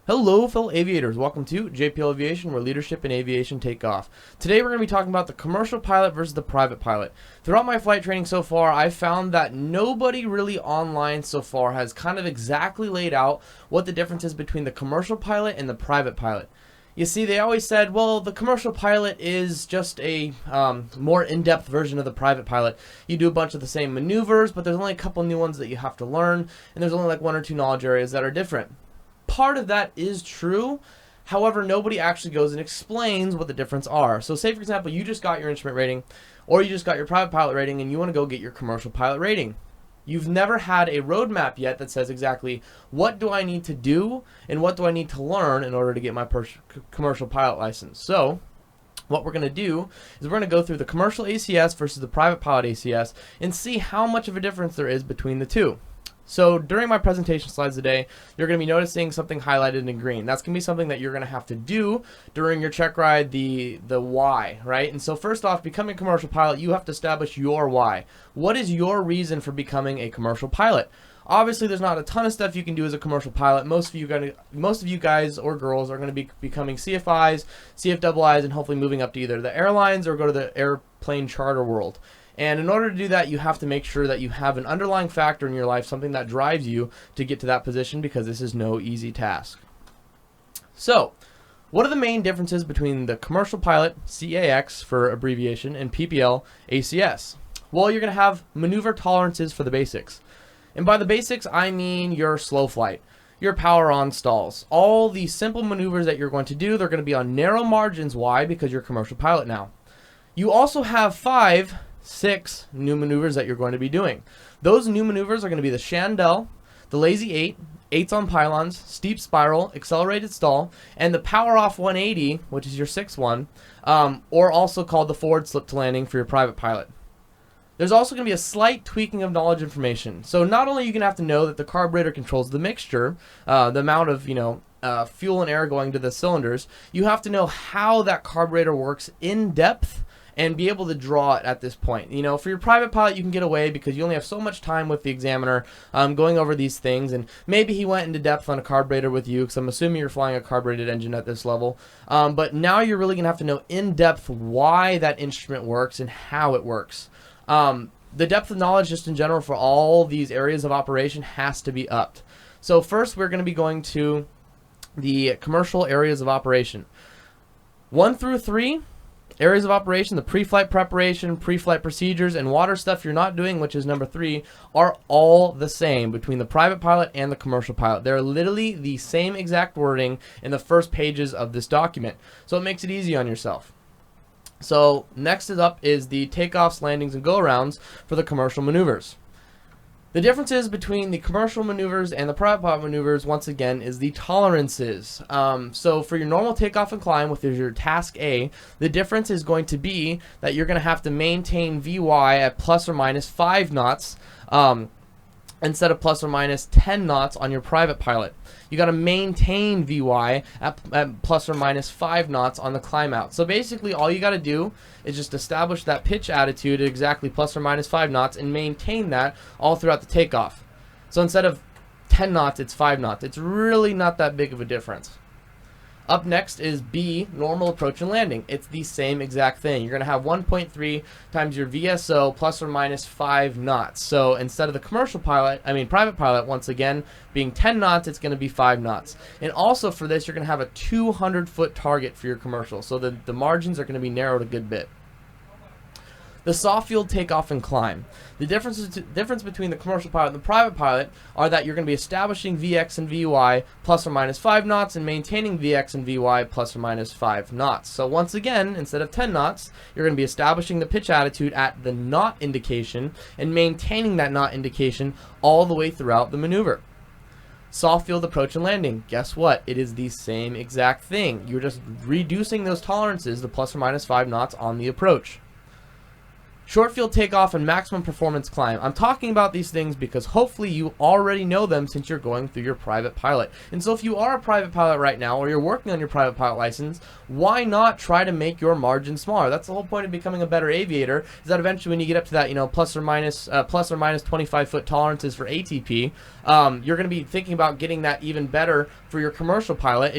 Hello, fellow aviators. Welcome to JPL Aviation, where leadership and aviation take off. Today, we're going to be talking about the commercial pilot versus the private pilot. Throughout my flight training so far, I've found that nobody really online so far has kind of exactly laid out what the difference is between the commercial pilot and the private pilot. You see, they always said, well, the commercial pilot is just a more in-depth version of the private pilot. You do a bunch of the same maneuvers, but there's only a couple new ones that you have to learn, and there's only like one or two knowledge areas that are different. Part of that is true. However, nobody actually goes and explains what the difference are. So say, for example, you just got your instrument rating, or you just got your private pilot rating, and you want to go get your commercial pilot rating. You've never had a roadmap yet that says exactly what do I need to do and what do I need to learn in order to get my commercial pilot license. So what we're going to do is we're going to go through the commercial ACS versus the private pilot ACS and see how much of a difference there is between the two. So during my presentation slides today, you're going to be noticing something highlighted in green. That's going to be something that you're going to have to do during your check ride, the why, right? And so first off, becoming a commercial pilot, you have to establish your why. What is your reason for becoming a commercial pilot? Obviously, there's not a ton of stuff you can do as a commercial pilot. Most of you guys or girls are going to be becoming CFIs, CFIIs, and hopefully moving up to either the airlines or go to the airplane charter world. And in order to do that, you have to make sure that you have an underlying factor in your life, something that drives you to get to that position, because this is no easy task. So, what are the main differences between the commercial pilot, CAX for abbreviation, and PPL, ACS? Well, you're going to have maneuver tolerances for the basics. And by the basics, I mean your slow flight, your power on stalls. All the simple maneuvers that you're going to do, they're going to be on narrow margins. Why? Because you're a commercial pilot now. You also have 6 new maneuvers that you're going to be doing. Those new maneuvers are going to be the Chandelle, the Lazy 8, 8s on pylons, steep spiral, accelerated stall, and the power off 180, which is your 6th one, or also called the forward slip to landing for your private pilot. There's also going to be a slight tweaking of knowledge information. So not only are you going to have to know that the carburetor controls the mixture, the amount of fuel and air going to the cylinders, you have to know how that carburetor works in depth and be able to draw it at this point. You know, for your private pilot, you can get away because you only have so much time with the examiner going over these things, and maybe he went into depth on a carburetor with you, because I'm assuming you're flying a carbureted engine at this level. But now you're really going to have to know in depth why that instrument works and how it works. The depth of knowledge just in general for all these areas of operation has to be upped. So first, we're going to be going to the commercial areas of operation. 1 through 3 areas of operation, the pre-flight preparation, pre-flight procedures, and water stuff you're not doing, which is number 3, are all the same between the private pilot and the commercial pilot. They're literally the same exact wording in the first pages of this document. So it makes it easy on yourself. So next up is the takeoffs, landings, and go-arounds for the commercial maneuvers. The differences between the commercial maneuvers and the private pilot maneuvers, once again, is the tolerances. So for your normal takeoff and climb, which is your task A, the difference is going to be that you're going to have to maintain VY at plus or minus 5 knots instead of plus or minus 10 knots on your private pilot. You got to maintain VY at plus or minus 5 knots on the climb out. So basically all you got to do is just establish that pitch attitude at exactly plus or minus 5 knots and maintain that all throughout the takeoff. So instead of 10 knots, it's 5 knots. It's really not that big of a difference. Up next is B, normal approach and landing. It's the same exact thing. You're going to have 1.3 times your VSO plus or minus 5 knots. So instead of the private pilot, once again, being 10 knots, it's going to be 5 knots. And also for this, you're going to have a 200-foot target for your commercial. So the margins are going to be narrowed a good bit. The soft field takeoff and climb. The difference between the commercial pilot and the private pilot are that you're going to be establishing VX and VY plus or minus 5 knots and maintaining VX and VY plus or minus 5 knots. So once again, instead of 10 knots, you're going to be establishing the pitch attitude at the knot indication and maintaining that knot indication all the way throughout the maneuver. Soft field approach and landing. Guess what? It is the same exact thing. You're just reducing those tolerances, the plus or minus 5 knots on the approach. Short field takeoff and maximum performance climb. I'm talking about these things because hopefully you already know them since you're going through your private pilot. And so if you are a private pilot right now or you're working on your private pilot license, why not try to make your margin smaller? That's the whole point of becoming a better aviator, is that eventually when you get up to that, you know, plus or minus 25-foot tolerances for ATP, you're going to be thinking about getting that even better for your commercial pilot.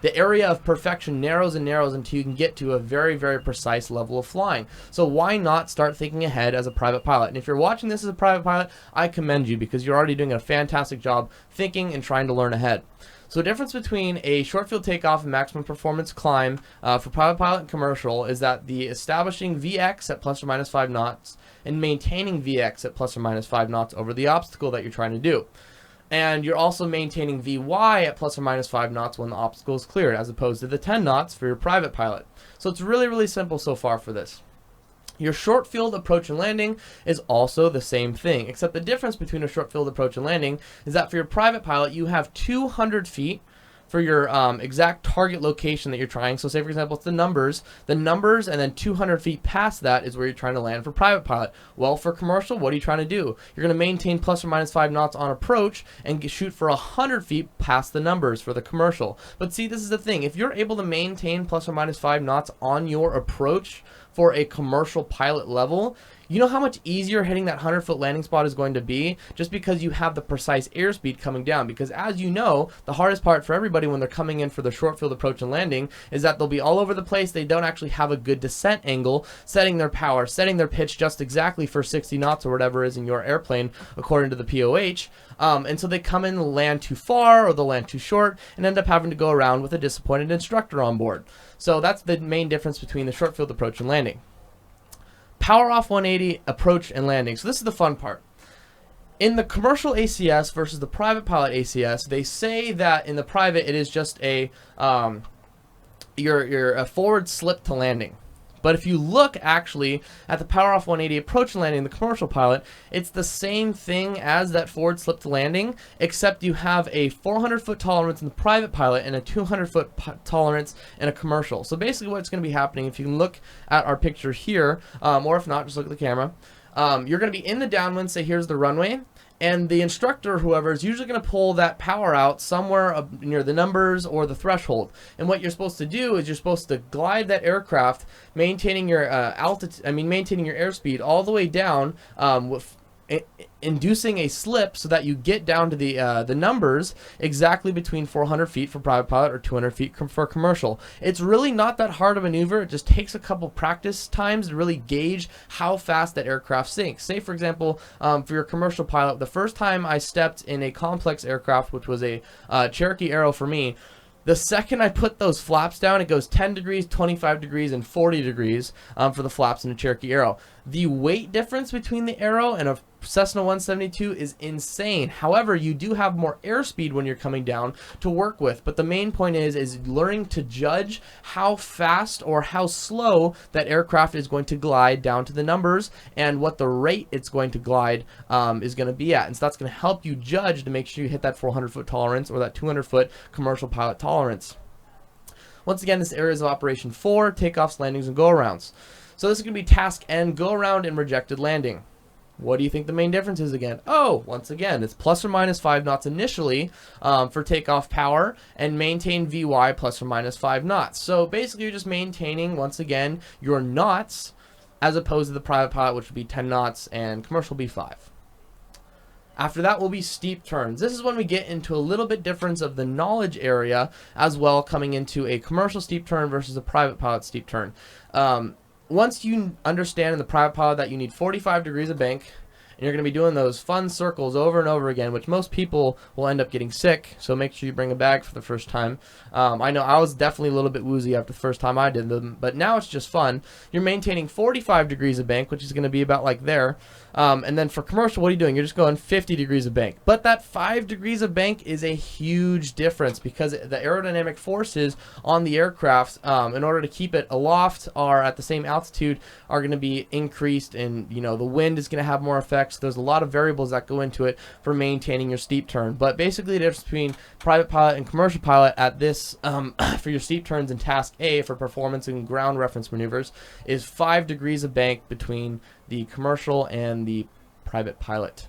The area of perfection narrows and narrows until you can get to a very, very precise level of flying. So why not start thinking ahead as a private pilot? And if you're watching this as a private pilot, I commend you because you're already doing a fantastic job thinking and trying to learn ahead. So the difference between a short field takeoff and maximum performance climb for private pilot and commercial is that the establishing VX at plus or minus 5 knots and maintaining VX at plus or minus 5 knots over the obstacle that you're trying to do. And you're also maintaining VY at plus or minus 5 knots when the obstacle is cleared, as opposed to the 10 knots for your private pilot. So it's really, really simple so far for this. Your short field approach and landing is also the same thing, except the difference between a short field approach and landing is that for your private pilot, you have 200 feet for your exact target location that you're trying. So say, for example, it's the numbers, and then 200 feet past that is where you're trying to land for private pilot. Well, for commercial, what are you trying to do? You're going to maintain plus or minus 5 knots on approach and shoot for 100 feet past the numbers for the commercial. But see, this is the thing. If you're able to maintain plus or minus 5 knots on your approach for a commercial pilot level, you know how much easier hitting that 100-foot landing spot is going to be just because you have the precise airspeed coming down. Because as you know, the hardest part for everybody when they're coming in for the short field approach and landing is that they'll be all over the place. They don't actually have a good descent angle, setting their power, setting their pitch just exactly for 60 knots or whatever is in your airplane according to the POH. And so they come in and land too far or they'll land too short and end up having to go around with a disappointed instructor on board. So that's the main difference between the short field approach and landing. Power off 180 approach and landing. So this is the fun part. In the commercial ACS versus the private pilot ACS, they say that in the private it is just a a forward slip to landing. But if you look actually at the power off 180 approach and landing in the commercial pilot, it's the same thing as that forward slip to landing, except you have a 400-foot tolerance in the private pilot and a 200-foot tolerance in a commercial. So basically what's going to be happening, if you can look at our picture here, or if not, just look at the camera, you're going to be in the downwind, say here's the runway, and the instructor, whoever, is usually going to pull that power out somewhere up near the numbers or the threshold. And what you're supposed to do is you're supposed to glide that aircraft, maintaining your maintaining your airspeed all the way down with inducing a slip so that you get down to the numbers exactly between 400 feet for private pilot or 200 feet for commercial. It's really not that hard of a maneuver. It just takes a couple practice times to really gauge how fast that aircraft sinks. Say, for example, for your commercial pilot, the first time I stepped in a complex aircraft, which was a Cherokee Aero for me, the second I put those flaps down, it goes 10 degrees, 25 degrees, and 40 degrees for the flaps in a Cherokee Aero. The weight difference between the Aero and a Cessna 172 is insane. However, you do have more airspeed when you're coming down to work with. But the main point is learning to judge how fast or how slow that aircraft is going to glide down to the numbers and what the rate it's going to glide is going to be at. And so that's going to help you judge to make sure you hit that 400-foot tolerance or that 200-foot commercial pilot tolerance. Once again, this areas of operation 4, takeoffs, landings, and go-arounds. So this is going to be task N, go-around and rejected landing. What do you think the main difference is again? Oh, once again, it's plus or minus 5 knots initially for takeoff power and maintain VY plus or minus 5 knots. So basically you're just maintaining, once again, your knots as opposed to the private pilot, which would be 10 knots and commercial will be 5. After that will be steep turns. This is when we get into a little bit difference of the knowledge area as well, coming into a commercial steep turn versus a private pilot steep turn. Once you understand in the private pilot that you need 45 degrees of bank, and you're going to be doing those fun circles over and over again, which most people will end up getting sick, so make sure you bring a bag for the first time. I know I was definitely a little bit woozy after the first time I did them, but now it's just fun. You're maintaining 45 degrees of bank, which is going to be about like there. And then for commercial, what are you doing? You're just going 50 degrees of bank. But that 5 degrees of bank is a huge difference because the aerodynamic forces on the aircraft, in order to keep it aloft or at the same altitude, are going to be increased, and the wind is going to have more effect. index. There's a lot of variables that go into it for maintaining your steep turn. But basically, the difference between private pilot and commercial pilot at this for your steep turns in task A for performance and ground reference maneuvers is 5 degrees of bank between the commercial and the private pilot.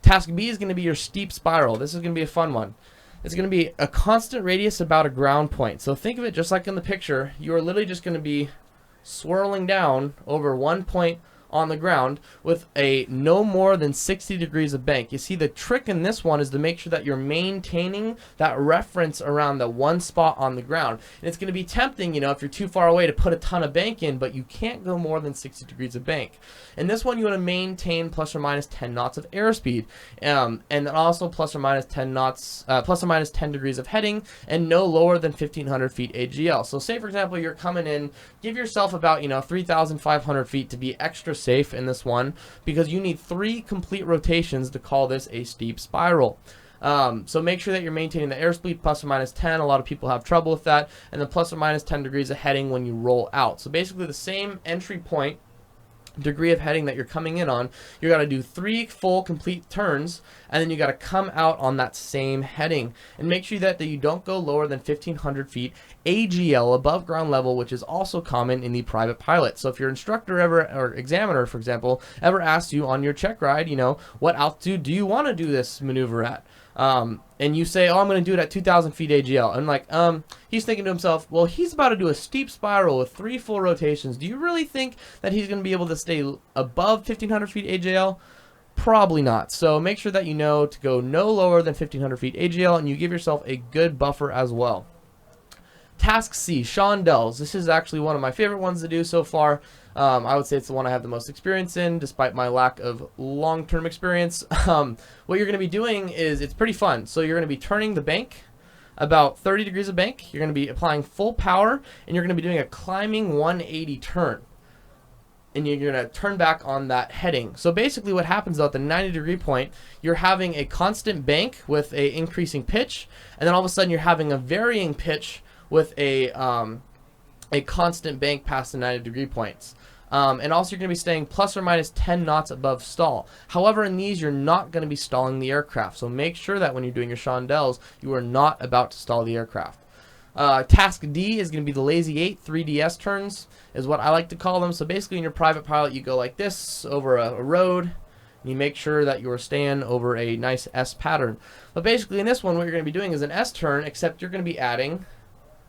Task B is going to be your steep spiral. This is going to be a fun one. It's going to be a constant radius about a ground point. So think of it just like in the picture. You are literally just going to be swirling down over one point on the ground with a no more than 60 degrees of bank. You see, the trick in this one is to make sure that you're maintaining that reference around the one spot on the ground. And it's going to be tempting, you know, if you're too far away to put a ton of bank in, but you can't go more than 60 degrees of bank. In this one, you want to maintain plus or minus 10 knots of airspeed, and then also plus or minus 10 knots, plus or minus 10 degrees of heading, and no lower than 1,500 feet AGL. So say, for example, you're coming in, give yourself about, 3,500 feet to be extra safe in this one, because you need 3 complete rotations to call this a steep spiral. So make sure that you're maintaining the airspeed plus or minus 10. A lot of people have trouble with that. And then plus or minus 10 degrees of heading when you roll out. So basically the same entry point degree of heading that you're coming in on, you got to do 3 full complete turns, and then you got to come out on that same heading, and make sure that you don't go lower than 1,500 feet AGL, above ground level, which is also common in the private pilot. So if your instructor ever, or examiner for example, ever asks you on your check ride, what altitude do you want to do this maneuver at, and you say, oh, I'm going to do it at 2,000 feet AGL. And like, he's thinking to himself, well, he's about to do a steep spiral with 3 full rotations. Do you really think that he's going to be able to stay above 1,500 feet AGL? Probably not. So make sure that you know to go no lower than 1,500 feet AGL, and you give yourself a good buffer as well. Task C, Shondells. This is actually one of my favorite ones to do so far. I would say it's the one I have the most experience in, despite my lack of long-term experience. What you're going to be doing is, it's pretty fun. So you're going to be turning the bank about 30 degrees of bank. You're going to be applying full power, and you're going to be doing a climbing 180 turn. And you're going to turn back on that heading. So basically what happens at the 90-degree point, you're having a constant bank with a increasing pitch, and then all of a sudden you're having a varying pitch with a constant bank past the 90-degree points. And also you're going to be staying plus or minus 10 knots above stall. However, in these, you're not going to be stalling the aircraft. So make sure that when you're doing your Shondells, you are not about to stall the aircraft. Task D is going to be the lazy 8 3DS turns, is what I like to call them. So basically in your private pilot, you go like this over a road, and you make sure that you are staying over a nice S pattern. But basically in this one, what you're going to be doing is an S turn, except you're going to be adding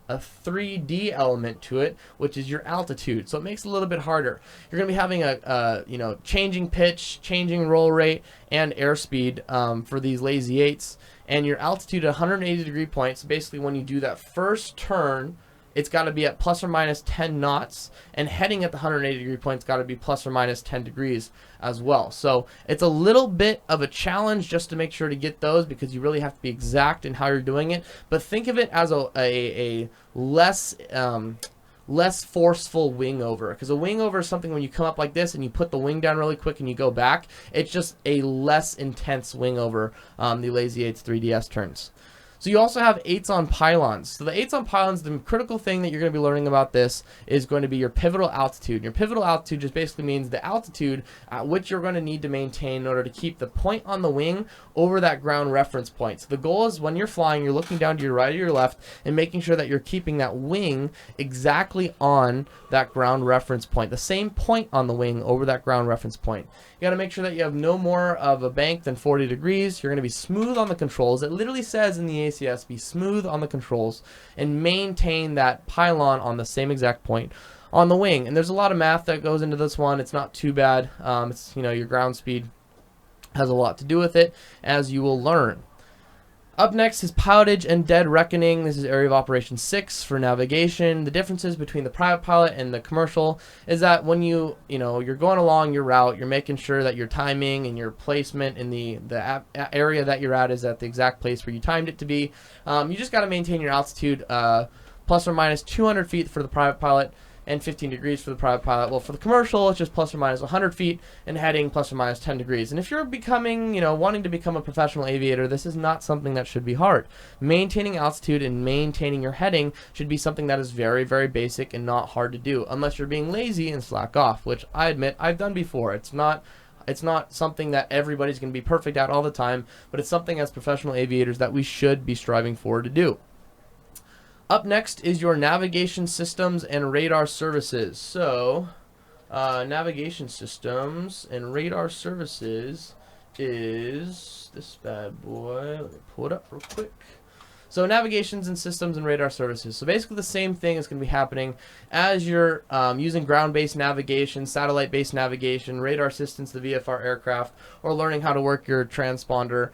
a 3D element to it, which is your altitude. So it makes it a little bit harder. You're going to be having a changing pitch, changing roll rate, and airspeed for these lazy 8s, and your altitude at 180 degree points. So basically when you do that first turn, it's got to be at plus or minus 10 knots, and heading at the 180 degree point, it's got to be plus or minus 10 degrees as well. So it's a little bit of a challenge just to make sure to get those, because you really have to be exact in how you're doing it. But think of it as a less forceful wing over, because a wing over is something when you come up like this and you put the wing down really quick and you go back, it's just a less intense wing over the lazy 8's 3DS turns. So you also have 8s on pylons. So the 8s on pylons, the critical thing that you're going to be learning about this is going to be your pivotal altitude. And your pivotal altitude just basically means the altitude at which you're going to need to maintain in order to keep the point on the wing over that ground reference point. So the goal is when you're flying, you're looking down to your right or your left and making sure that you're keeping that wing exactly on that ground reference point, the same point on the wing over that ground reference point. You got to make sure that you have no more of a bank than 40 degrees. You're going to be smooth on the controls. It literally says in the ACS, be smooth on the controls and maintain that pylon on the same exact point on the wing. And there's a lot of math that goes into this one. It's not too bad. It's, your ground speed has a lot to do with it, as you will learn. Up next is pilotage and dead reckoning. This is area of operation 6 for navigation. The differences between the private pilot and the commercial is that when you're going along your route, you're making sure that your timing and your placement in the area that you're at is at the exact place where you timed it to be. You just got to maintain your altitude plus or minus 200 feet for the private pilot and 15 degrees for the private pilot. Well, for the commercial, it's just plus or minus 100 feet and heading plus or minus 10 degrees. And if you're becoming, wanting to become a professional aviator, this is not something that should be hard. Maintaining altitude and maintaining your heading should be something that is very, very basic and not hard to do, unless you're being lazy and slack off, which I admit I've done before. It's not It's not something that everybody's going to be perfect at all the time, but it's something as professional aviators that we should be striving for to do. Up next is your navigation systems and radar services. So, navigation systems and radar services is this bad boy. Let me pull it up real quick. So navigations and systems and radar services. So basically the same thing is going to be happening as you're using ground-based navigation, satellite-based navigation, radar systems to VFR aircraft, or learning how to work your transponder.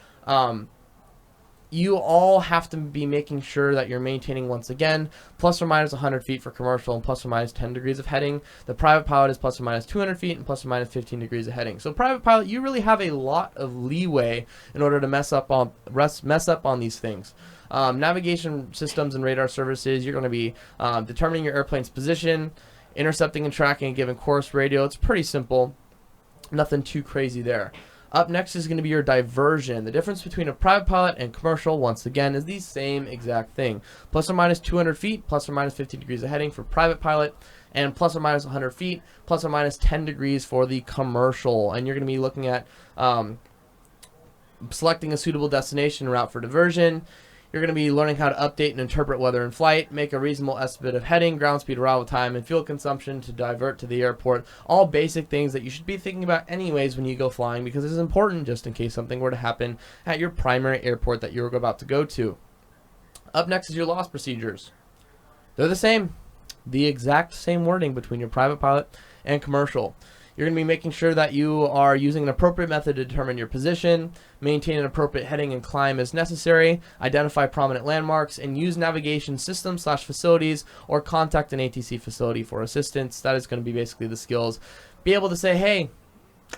You all have to be making sure that you're maintaining, once again, plus or minus 100 feet for commercial and plus or minus 10 degrees of heading. The private pilot is plus or minus 200 feet and plus or minus 15 degrees of heading. So private pilot, you really have a lot of leeway in order to mess up on these things. Navigation systems and radar services, you're going to be determining your airplane's position, intercepting and tracking a given course radio. It's pretty simple. Nothing too crazy there. Up next is going to be your diversion. The difference between a private pilot and commercial, once again, is the same exact thing. Plus or minus 200 feet, plus or minus 15 degrees of heading for private pilot, and plus or minus 100 feet, plus or minus 10 degrees for the commercial. And you're going to be looking at selecting a suitable destination route for diversion. You're going to be learning how to update and interpret weather in flight, make a reasonable estimate of heading, ground speed, arrival time, and fuel consumption to divert to the airport. All basic things that you should be thinking about anyways when you go flying, because it's important just in case something were to happen at your primary airport that you're about to go to. Up next is your loss procedures. They're the same. The exact same wording between your private pilot and commercial. You're going to be making sure that you are using an appropriate method to determine your position, maintain an appropriate heading and climb as necessary, identify prominent landmarks, and use navigation systems/facilities or contact an ATC facility for assistance. That is going to be basically the skills. Be able to say, hey,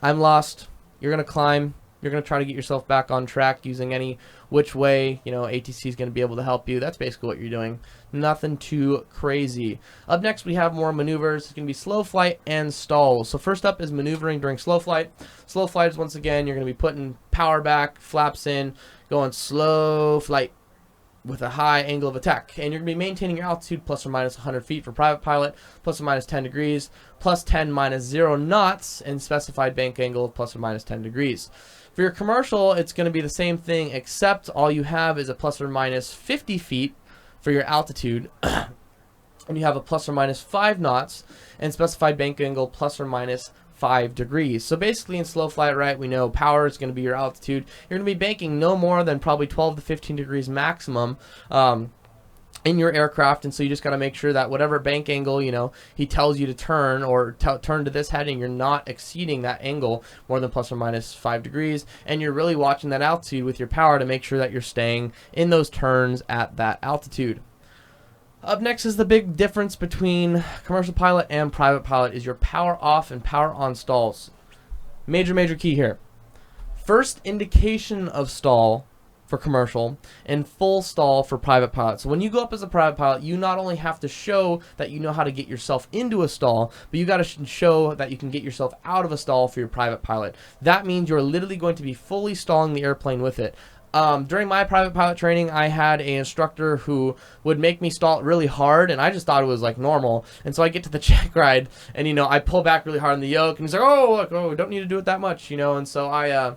I'm lost. You're going to climb. You're going to try to get yourself back on track using any which way, ATC is going to be able to help you. That's basically what you're doing. Nothing too crazy. Up next, we have more maneuvers. It's going to be slow flight and stalls. So first up is maneuvering during slow flight. Slow flight is, once again, you're going to be putting power back, flaps in, going slow flight with a high angle of attack. And you're going to be maintaining your altitude plus or minus 100 feet for private pilot, plus or minus 10 degrees, plus 10 minus 0 knots, and specified bank angle of plus or minus 10 degrees. For your commercial, it's going to be the same thing, except all you have is a plus or minus 50 feet for your altitude, and you have a plus or minus 5 knots, and specified bank angle plus or minus 5 degrees. So basically in slow flight, right, we know power is going to be your altitude. You're going to be banking no more than probably 12 to 15 degrees maximum in your aircraft, and so you just got to make sure that whatever bank angle he tells you to turn or turn to this heading, you're not exceeding that angle more than plus or minus 5 degrees, and you're really watching that altitude with your power to make sure that you're staying in those turns at that altitude. Up next is the big difference between commercial pilot and private pilot is your power off and power on stalls. Major key here. First indication of stall for commercial and full stall for private pilot. So when you go up as a private pilot, you not only have to show that you know how to get yourself into a stall, but you got to show that you can get yourself out of a stall for your private pilot. That means you're literally going to be fully stalling the airplane with it. During my private pilot training, I had an instructor who would make me stall really hard, and I just thought it was like normal. And so I get to the check ride, and I pull back really hard on the yoke, and he's like, "Oh, look, don't need to do it that much," And so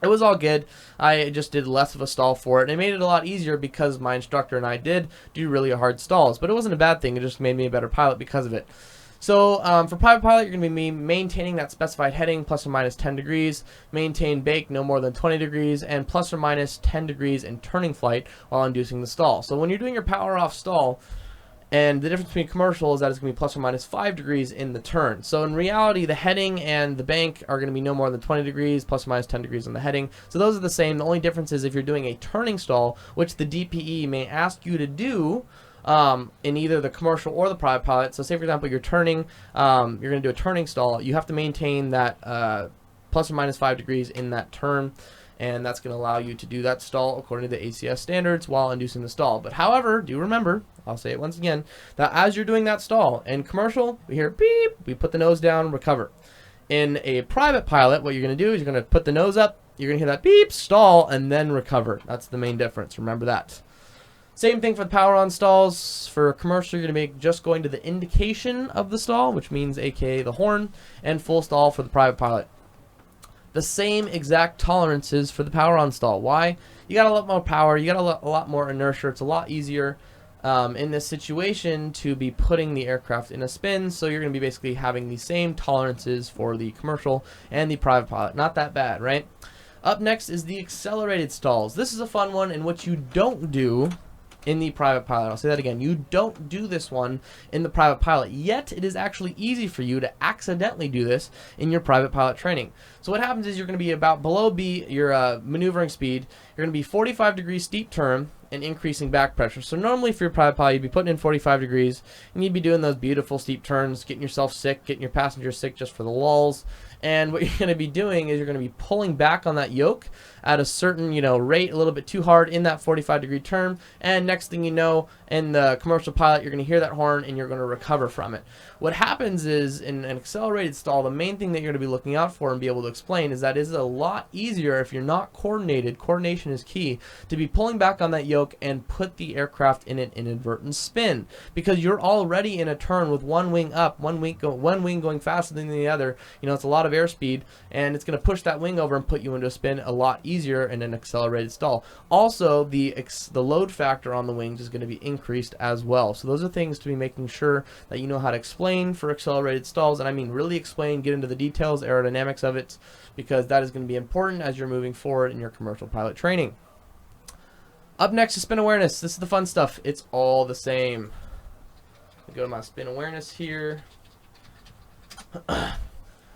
it was all good. I just did less of a stall for it, and it made it a lot easier because my instructor and I did do really hard stalls. But it wasn't a bad thing. It just made me a better pilot because of it. So for private pilot, you're going to be maintaining that specified heading plus or minus 10 degrees, maintain bake no more than 20 degrees, and plus or minus 10 degrees in turning flight while inducing the stall. So when you're doing your power off stall, and the difference between commercial is that it's going to be plus or minus 5 degrees in the turn. So in reality, the heading and the bank are going to be no more than 20 degrees, plus or minus 10 degrees on the heading. So those are the same. The only difference is if you're doing a turning stall, which the DPE may ask you to do in either the commercial or the private pilot. So say, for example, you're turning, you're going to do a turning stall. You have to maintain that plus or minus 5 degrees in that turn. And that's going to allow you to do that stall according to the ACS standards while inducing the stall. But however, do remember, I'll say it once again, that as you're doing that stall, in commercial, we hear beep, we put the nose down, recover. In a private pilot, what you're going to do is you're going to put the nose up, you're going to hear that beep, stall, and then recover. That's the main difference. Remember that. Same thing for the power on stalls. For commercial, you're going to be just going to the indication of the stall, which means AKA the horn, and full stall for the private pilot. the same exact tolerances for the power on stall. Why? You got a lot more power, you got a lot more inertia. It's a lot easier in this situation to be putting the aircraft in a spin, so you're going to be basically having the same tolerances for the commercial and the private pilot. Not that bad, right? Up next is the accelerated stalls. This is a fun one, and what you don't do in the private pilot. I'll say that again. You don't do this one in the private pilot, yet it is actually easy for you to accidentally do this in your private pilot training. So what happens is you're going to be about below B, your maneuvering speed. You're going to be 45 degrees steep turn and increasing back pressure. So normally for your private pilot, you'd be putting in 45 degrees and you'd be doing those beautiful steep turns, getting yourself sick, getting your passengers sick just for the lulls. And what you're going to be doing is you're going to be pulling back on that yoke at a certain, rate, a little bit too hard in that 45-degree turn. And next thing you know, in the commercial pilot, you're going to hear that horn and you're going to recover from it. What happens is in an accelerated stall, the main thing that you're going to be looking out for and be able to explain is that it's a lot easier if you're not coordinated. Coordination is key to be pulling back on that yoke and put the aircraft in an inadvertent spin, because you're already in a turn with one wing up, one wing going faster than the other. It's a lot of airspeed, and it's going to push that wing over and put you into a spin a lot easier in an accelerated stall. Also, the load factor on the wings is going to be increased as well. So those are things to be making sure that you know how to explain for accelerated stalls, and I mean really explain, get into the details, aerodynamics of it, because that is going to be important as you're moving forward in your commercial pilot training. Up next is spin awareness. This is the fun stuff. It's all the same. Go to my spin awareness here.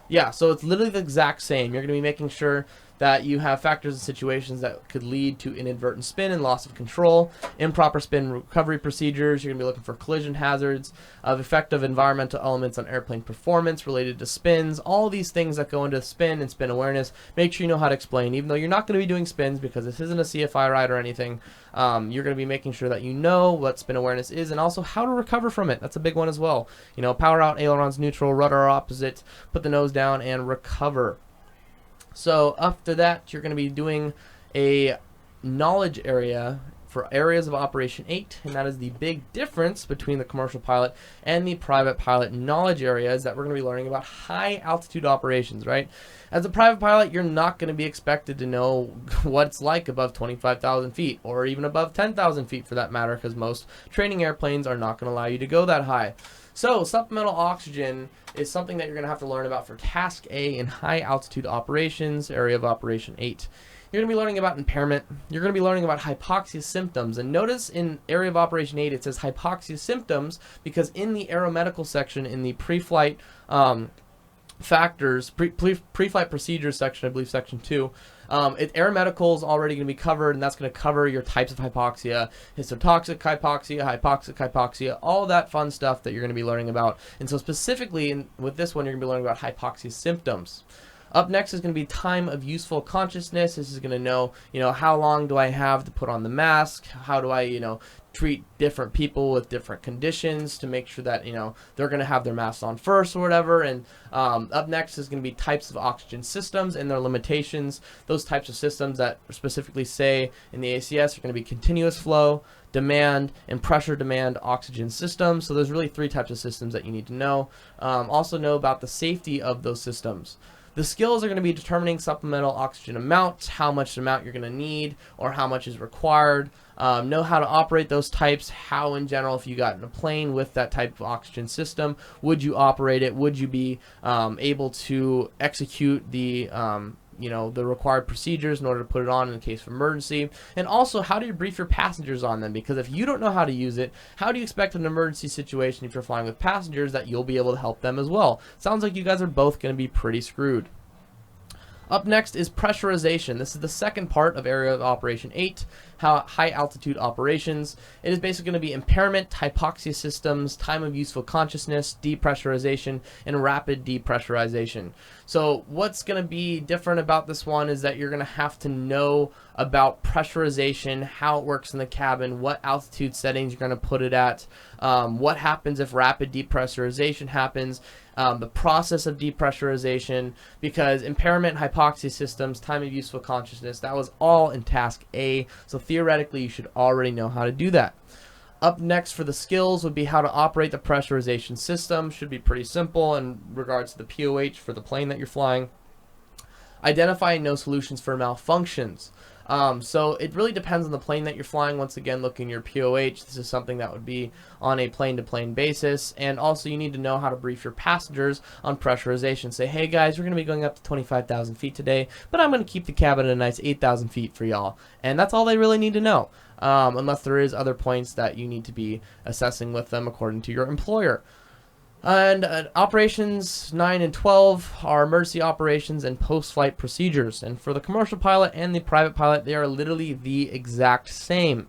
Yeah, so it's literally the exact same. You're going to be making sure that you have factors and situations that could lead to inadvertent spin and loss of control, improper spin recovery procedures. You're going to be looking for collision hazards, of effective environmental elements on airplane performance related to spins, all these things that go into spin and spin awareness. Make sure you know how to explain, even though you're not going to be doing spins because this isn't a CFI ride or anything. You're going to be making sure that you know what spin awareness is and also how to recover from it. That's a big one as well. Power out, ailerons neutral, rudder opposite, put the nose down and recover. So after that, you're going to be doing a knowledge area for areas of operation 8, and that is the big difference between the commercial pilot and the private pilot knowledge areas that we're going to be learning about high altitude operations, right? As a private pilot, you're not going to be expected to know what it's like above 25,000 feet or even above 10,000 feet for that matter, because most training airplanes are not going to allow you to go that high. So supplemental oxygen is something that you're going to have to learn about for Task A in high altitude operations, area of operation 8. You're going to be learning about impairment. You're going to be learning about hypoxia symptoms. And notice in area of operation 8 it says hypoxia symptoms because in the aeromedical section, in the pre-flight factors, pre-flight procedures section, I believe section 2, aeromedical is already going to be covered, and that's going to cover your types of hypoxia, histotoxic hypoxia, all that fun stuff that you're going to be learning about. And so specifically with this one, you're going to be learning about hypoxia symptoms. Up next is going to be time of useful consciousness. This is going to know, how long do I have to put on the mask? How do I, treat different people with different conditions to make sure that, they're going to have their masks on first or whatever. And up next is going to be types of oxygen systems and their limitations. Those types of systems that specifically say in the ACS are going to be continuous flow, demand, and pressure demand oxygen systems. So there's really 3 types of systems that you need to know. Also know about the safety of those systems. The skills are going to be determining supplemental oxygen amount, how much amount you're going to need or how much is required. Know how to operate those types, how in general, if you got in a plane with that type of oxygen system, would you operate it? Would you be able to execute the the required procedures in order to put it on in case of emergency? And also, how do you brief your passengers on them? Because if you don't know how to use it, how do you expect an emergency situation if you're flying with passengers that you'll be able to help them as well? Sounds like you guys are both going to be pretty screwed. Up next is pressurization. This is the second part of area of operation 8, high altitude operations. It is basically going to be impairment, hypoxia systems, time of useful consciousness, depressurization, and rapid depressurization. So what's going to be different about this one is that you're going to have to know about pressurization, how it works in the cabin, what altitude settings you're going to put it at, what happens if rapid depressurization happens, the process of depressurization, because impairment, hypoxia systems, time of useful consciousness, that was all in Task A. So theoretically, you should already know how to do that. Up next for the skills would be how to operate the pressurization system. Should be pretty simple in regards to the POH for the plane that you're flying. Identify and know solutions for malfunctions. So it really depends on the plane that you're flying. Once again, look in your POH. This is something that would be on a plane-to-plane basis. And also you need to know how to brief your passengers on pressurization. Say, hey guys, we're going to be going up to 25,000 feet today, but I'm going to keep the cabin at a nice 8,000 feet for y'all. And that's all they really need to know, unless there is other points that you need to be assessing with them according to your employer. And operations 9 and 12 are emergency operations and post-flight procedures. And for the commercial pilot and the private pilot, they are literally the exact same.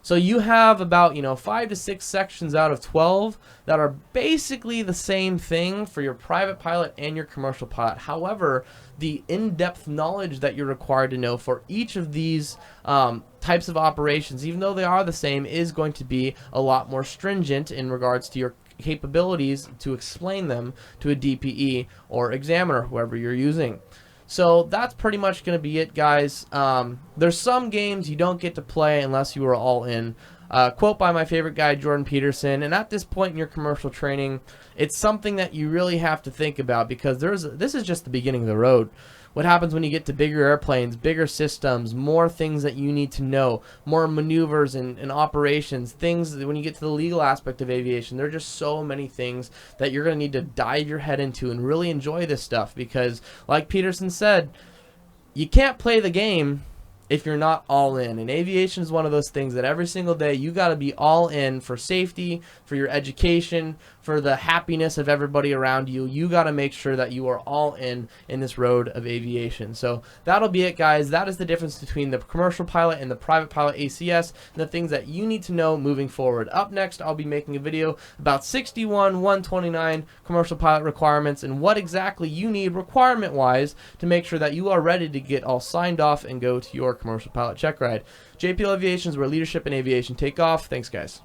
So you have about 5 to 6 sections out of 12 that are basically the same thing for your private pilot and your commercial pilot. However, the in-depth knowledge that you're required to know for each of these types of operations, even though they are the same, is going to be a lot more stringent in regards to your capabilities to explain them to a DPE or examiner, whoever you're using. So that's pretty much going to be it, guys. There's some games you don't get to play unless you are all in. Quote by my favorite guy, Jordan Peterson. And at this point in your commercial training, it's something that you really have to think about, because this is just the beginning of the road. What happens when you get to bigger airplanes, bigger systems, more things that you need to know, more maneuvers and operations, things that when you get to the legal aspect of aviation, there are just so many things that you're going to need to dive your head into and really enjoy this stuff, because like Peterson said, you can't play the game if you're not all in. And aviation is one of those things that every single day you got to be all in for safety, for your education, for the happiness of everybody around you. You got to make sure that you are all in this road of aviation. So that'll be it, guys. That is the difference between the commercial pilot and the private pilot ACS, and the things that you need to know moving forward. Up next, I'll be making a video about 61-129 commercial pilot requirements and what exactly you need requirement-wise to make sure that you are ready to get all signed off and go to your commercial pilot check ride. JPL Aviation is where leadership and aviation take off. Thanks, guys.